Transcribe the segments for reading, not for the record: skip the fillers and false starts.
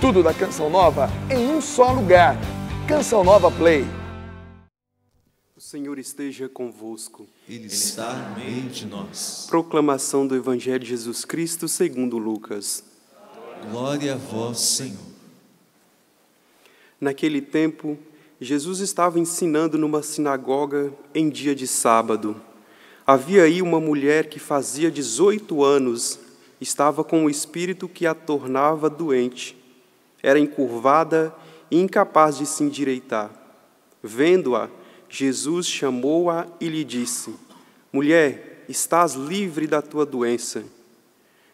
Tudo da Canção Nova em um só lugar. Canção Nova Play. O Senhor esteja convosco. Ele está no meio de nós. Proclamação do Evangelho de Jesus Cristo segundo Lucas. Glória a vós, Senhor. Naquele tempo, Jesus estava ensinando numa sinagoga em dia de sábado. Havia aí uma mulher que fazia 18 anos, estava com um espírito que a tornava doente. Era encurvada e incapaz de se endireitar. Vendo-a, Jesus chamou-a e lhe disse: Mulher, estás livre da tua doença.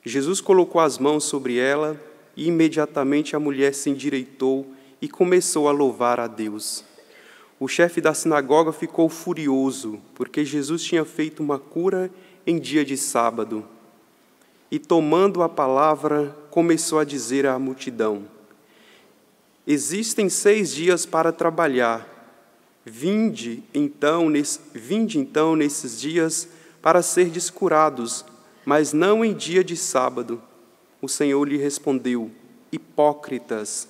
Jesus colocou as mãos sobre ela e imediatamente a mulher se endireitou e começou a louvar a Deus. O chefe da sinagoga ficou furioso, porque Jesus tinha feito uma cura em dia de sábado. E tomando a palavra, começou a dizer à multidão: Existem 6 dias para trabalhar. Vinde então nesses dias para serdes curados, mas não em dia de sábado. O Senhor lhe respondeu: Hipócritas!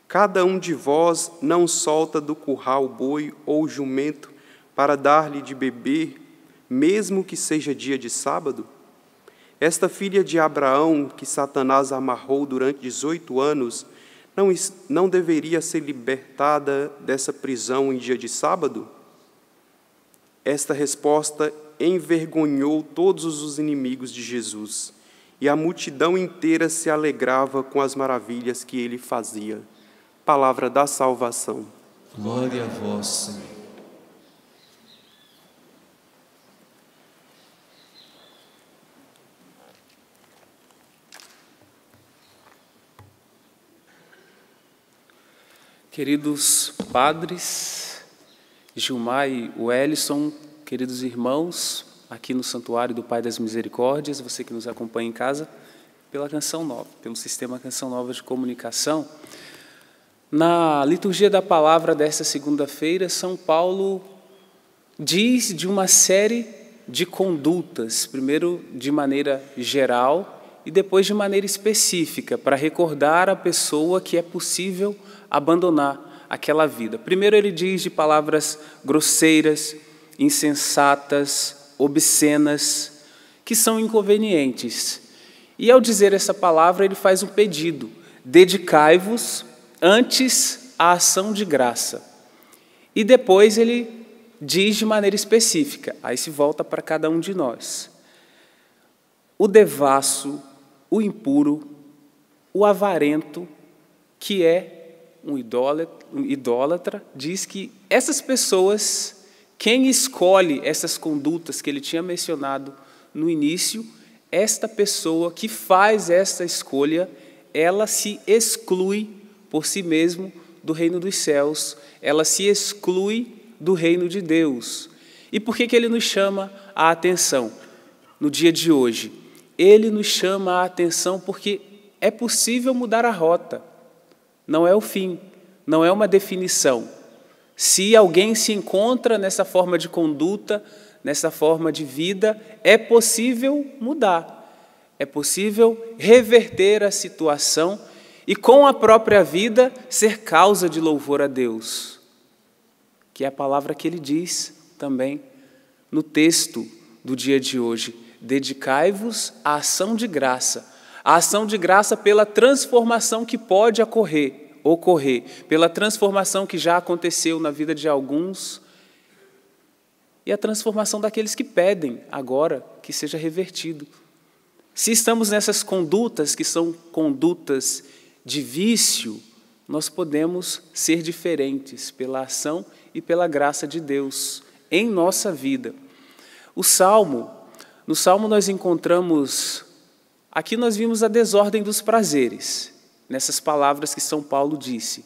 Cada um de vós não solta do curral o boi ou o jumento para dar-lhe de beber, mesmo que seja dia de sábado? Esta filha de Abraão, que Satanás amarrou durante 18 anos, não deveria ser libertada dessa prisão em dia de sábado? Esta resposta envergonhou todos os inimigos de Jesus, e a multidão inteira se alegrava com as maravilhas que ele fazia. Palavra da salvação. Glória a vós, Senhor. Queridos padres, Gilmar e Wellison, queridos irmãos, aqui no Santuário do Pai das Misericórdias, você que nos acompanha em casa, pela Canção Nova, pelo Sistema Canção Nova de Comunicação. Na liturgia da palavra desta segunda-feira, São Paulo diz de uma série de condutas, primeiro de maneira geral e depois de maneira específica, para recordar a pessoa que é possível abandonar aquela vida. Primeiro ele diz de palavras grosseiras, insensatas, obscenas, que são inconvenientes. E ao dizer essa palavra, ele faz um pedido: dedicai-vos antes à ação de graça. E depois ele diz de maneira específica, aí se volta para cada um de nós: o devasso, o impuro, o avarento, que é um idólatra, diz que essas pessoas, quem escolhe essas condutas que ele tinha mencionado no início, esta pessoa que faz essa escolha, ela se exclui por si mesmo do reino dos céus, ela se exclui do reino de Deus. E por que ele nos chama a atenção no dia de hoje? Ele nos chama a atenção porque é possível mudar a rota. Não é o fim, não é uma definição. Se alguém se encontra nessa forma de conduta, nessa forma de vida, é possível mudar, é possível reverter a situação e com a própria vida ser causa de louvor a Deus, que é a palavra que ele diz também no texto do dia de hoje: dedicai-vos à ação de graça. A ação de graça pela transformação que pode ocorrer, pela transformação que já aconteceu na vida de alguns e a transformação daqueles que pedem agora que seja revertido. Se estamos nessas condutas que são condutas de vício, nós podemos ser diferentes pela ação e pela graça de Deus em nossa vida. No Salmo nós encontramos, aqui nós vimos a desordem dos prazeres, nessas palavras que São Paulo disse.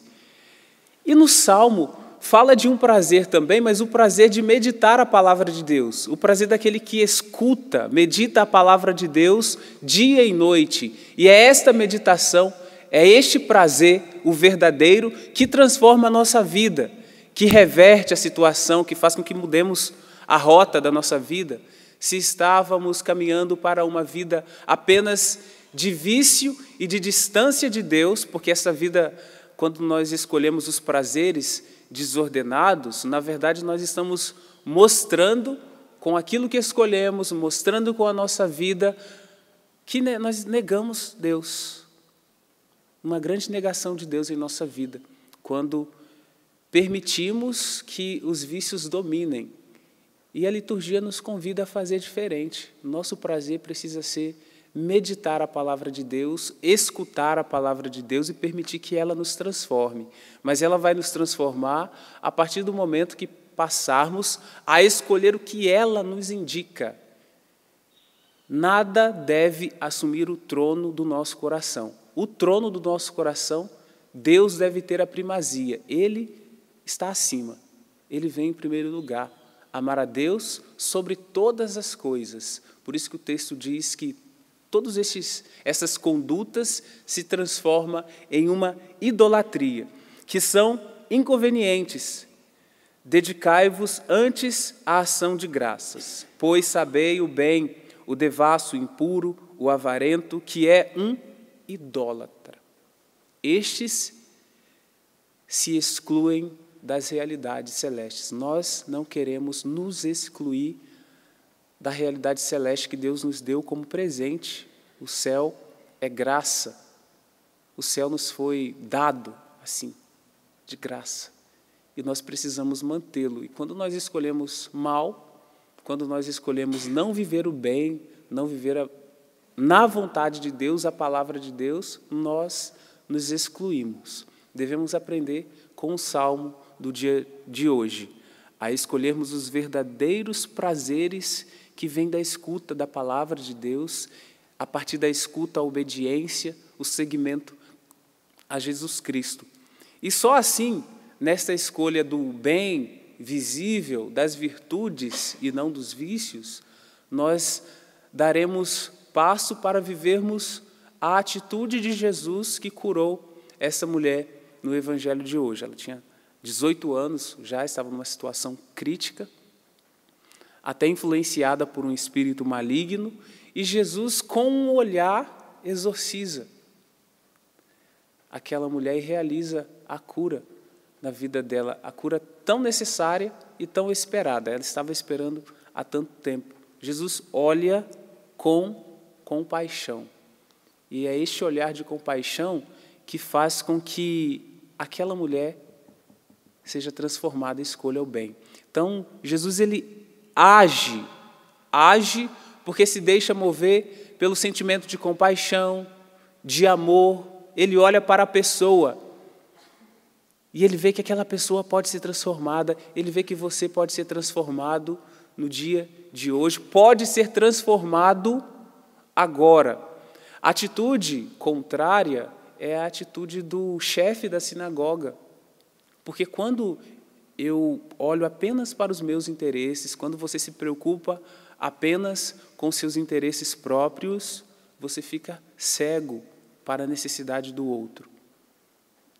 E no Salmo fala de um prazer também, mas o prazer de meditar a palavra de Deus, o prazer daquele que escuta, medita a palavra de Deus dia e noite. E é esta meditação, é este prazer, o verdadeiro, que transforma a nossa vida, que reverte a situação, que faz com que mudemos a rota da nossa vida. Se estávamos caminhando para uma vida apenas de vício e de distância de Deus, porque essa vida, quando nós escolhemos os prazeres desordenados, na verdade nós estamos mostrando com aquilo que escolhemos, mostrando com a nossa vida, que nós negamos Deus. Uma grande negação de Deus em nossa vida, quando permitimos que os vícios dominem. E a liturgia nos convida a fazer diferente. Nosso prazer precisa ser meditar a palavra de Deus, escutar a palavra de Deus e permitir que ela nos transforme. Mas ela vai nos transformar a partir do momento que passarmos a escolher o que ela nos indica. Nada deve assumir o trono do nosso coração. O trono do nosso coração, Deus deve ter a primazia. Ele está acima. Ele vem em primeiro lugar. Amar a Deus sobre todas as coisas. Por isso que o texto diz que todas essas condutas se transformam em uma idolatria, que são inconvenientes. Dedicai-vos antes à ação de graças, pois sabei o bem, o devasso, o impuro, o avarento, que é um idólatra. Estes se excluem das realidades celestes. Nós não queremos nos excluir da realidade celeste que Deus nos deu como presente. O céu é graça. O céu nos foi dado assim, de graça. E nós precisamos mantê-lo. E quando nós escolhemos mal, quando nós escolhemos não viver o bem, não viver na vontade de Deus, a palavra de Deus, nós nos excluímos. Devemos aprender com o salmo do dia de hoje, a escolhermos os verdadeiros prazeres que vêm da escuta da palavra de Deus, a partir da escuta, a obediência, o seguimento a Jesus Cristo. E só assim, nesta escolha do bem visível, das virtudes e não dos vícios, nós daremos passo para vivermos a atitude de Jesus que curou essa mulher no evangelho de hoje. Ela tinha 18 anos, já estava numa situação crítica, até influenciada por um espírito maligno, e Jesus, com um olhar, exorciza aquela mulher e realiza a cura na vida dela, a cura tão necessária e tão esperada. Ela estava esperando há tanto tempo. Jesus olha com compaixão, e é este olhar de compaixão que faz com que aquela mulher seja transformada e escolha o bem. Então, Jesus, ele age porque se deixa mover pelo sentimento de compaixão, de amor. Ele olha para a pessoa e ele vê que aquela pessoa pode ser transformada, ele vê que você pode ser transformado no dia de hoje, pode ser transformado agora. A atitude contrária é a atitude do chefe da sinagoga. Porque quando eu olho apenas para os meus interesses, quando você se preocupa apenas com seus interesses próprios, você fica cego para a necessidade do outro.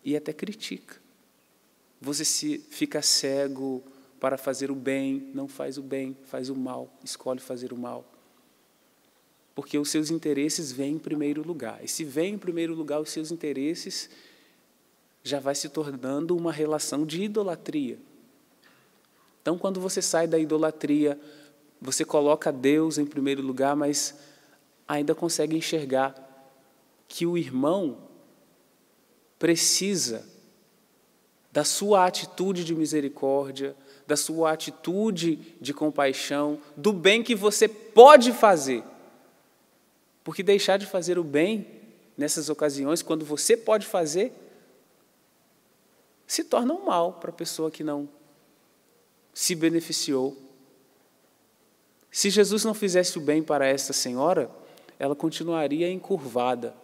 E até critica. Você fica cego para fazer o bem, não faz o bem, faz o mal, escolhe fazer o mal. Porque os seus interesses vêm em primeiro lugar. E se vêm em primeiro lugar os seus interesses, já vai se tornando uma relação de idolatria. Então, quando você sai da idolatria, você coloca Deus em primeiro lugar, mas ainda consegue enxergar que o irmão precisa da sua atitude de misericórdia, da sua atitude de compaixão, do bem que você pode fazer. Porque deixar de fazer o bem nessas ocasiões, quando você pode fazer, se torna um mal para a pessoa que não se beneficiou. Se Jesus não fizesse o bem para esta senhora, ela continuaria encurvada.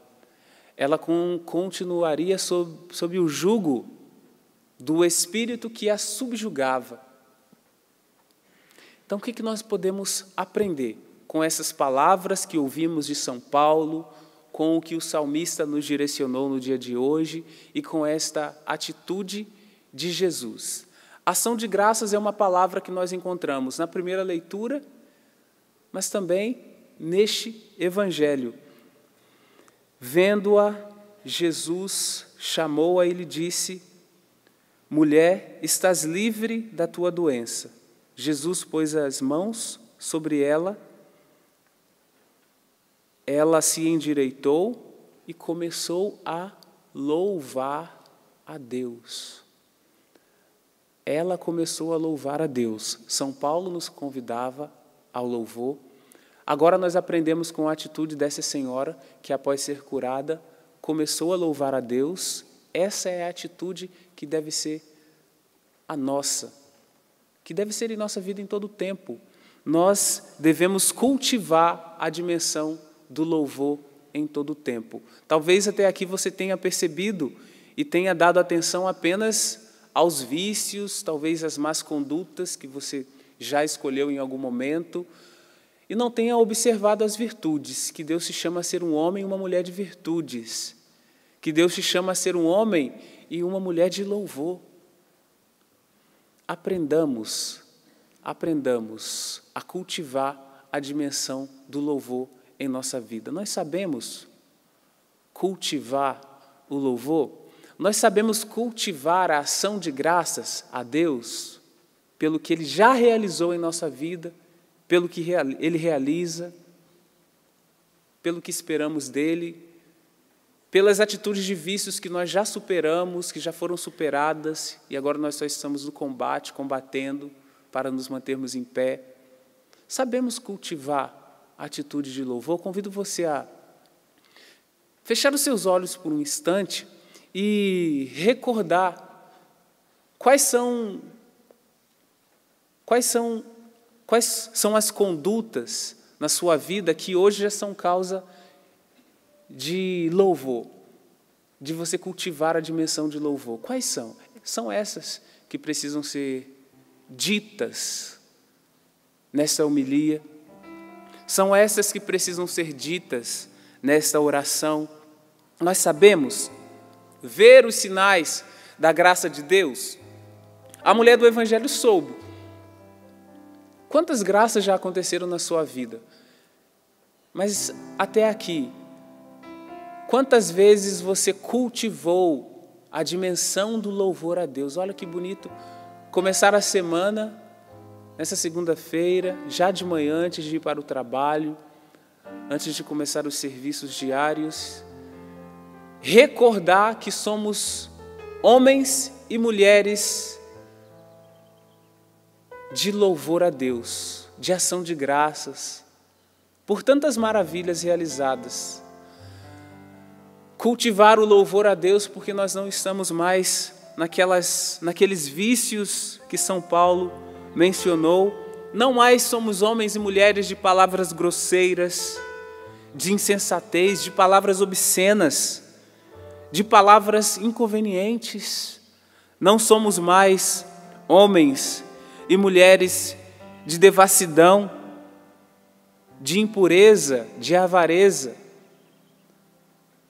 Ela continuaria sob o jugo do espírito que a subjugava. Então, o que nós podemos aprender com essas palavras que ouvimos de São Paulo, com o que o salmista nos direcionou no dia de hoje e com esta atitude de Jesus? Ação de graças é uma palavra que nós encontramos na primeira leitura, mas também neste evangelho. Vendo-a, Jesus chamou-a e lhe disse: mulher, estás livre da tua doença. Jesus pôs as mãos sobre ela, ela se endireitou e começou a louvar a Deus. Ela começou a louvar a Deus. São Paulo nos convidava ao louvor. Agora nós aprendemos com a atitude dessa senhora que, após ser curada, começou a louvar a Deus. Essa é a atitude que deve ser a nossa, que deve ser em nossa vida em todo o tempo. Nós devemos cultivar a dimensão do louvor em todo o tempo. Talvez até aqui você tenha percebido e tenha dado atenção apenas aos vícios, talvez às más condutas que você já escolheu em algum momento, e não tenha observado as virtudes, que Deus te chama a ser um homem e uma mulher de virtudes, que Deus te chama a ser um homem e uma mulher de louvor. Aprendamos a cultivar a dimensão do louvor em nossa vida. Nós sabemos cultivar o louvor, nós sabemos cultivar a ação de graças a Deus pelo que Ele já realizou em nossa vida, pelo que Ele realiza, pelo que esperamos dEle, pelas atitudes de vícios que nós já superamos, que já foram superadas, e agora nós só estamos no combate, combatendo para nos mantermos em pé. Sabemos cultivar a atitude de louvor. Convido você a fechar os seus olhos por um instante e recordar quais são as condutas na sua vida que hoje já são causa de louvor, de você cultivar a dimensão de louvor. Quais são? São essas que precisam ser ditas nesta homilia, são essas que precisam ser ditas nesta oração. Nós sabemos ver os sinais da graça de Deus. A mulher do Evangelho soube. Quantas graças já aconteceram na sua vida? Mas até aqui, quantas vezes você cultivou a dimensão do louvor a Deus? Olha que bonito começar a semana, nessa segunda-feira, já de manhã, antes de ir para o trabalho, antes de começar os serviços diários, recordar que somos homens e mulheres de louvor a Deus, de ação de graças, por tantas maravilhas realizadas. Cultivar o louvor a Deus porque nós não estamos mais naqueles vícios que São Paulo mencionou. Não mais somos homens e mulheres de palavras grosseiras, de insensatez, de palavras obscenas, de palavras inconvenientes. Não somos mais homens e mulheres de devassidão, de impureza, de avareza.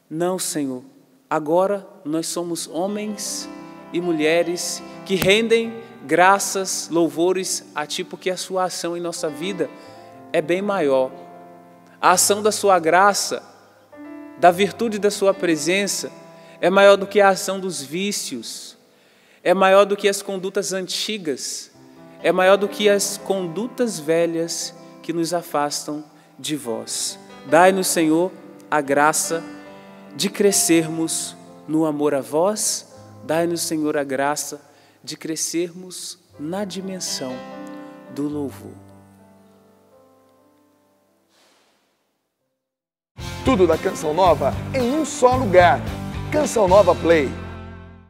Não, Senhor. Agora nós somos homens e mulheres que rendem graças, louvores a Ti, porque a Sua ação em nossa vida é bem maior. A ação da Sua graça, da virtude da Sua presença, é maior do que a ação dos vícios, é maior do que as condutas antigas, é maior do que as condutas velhas que nos afastam de Vós. Dai-nos, Senhor, a graça de crescermos no amor a Vós. Dai-nos, Senhor, a graça de crescermos na dimensão do louvor. Tudo da Canção Nova em um só lugar. Canção Nova Play.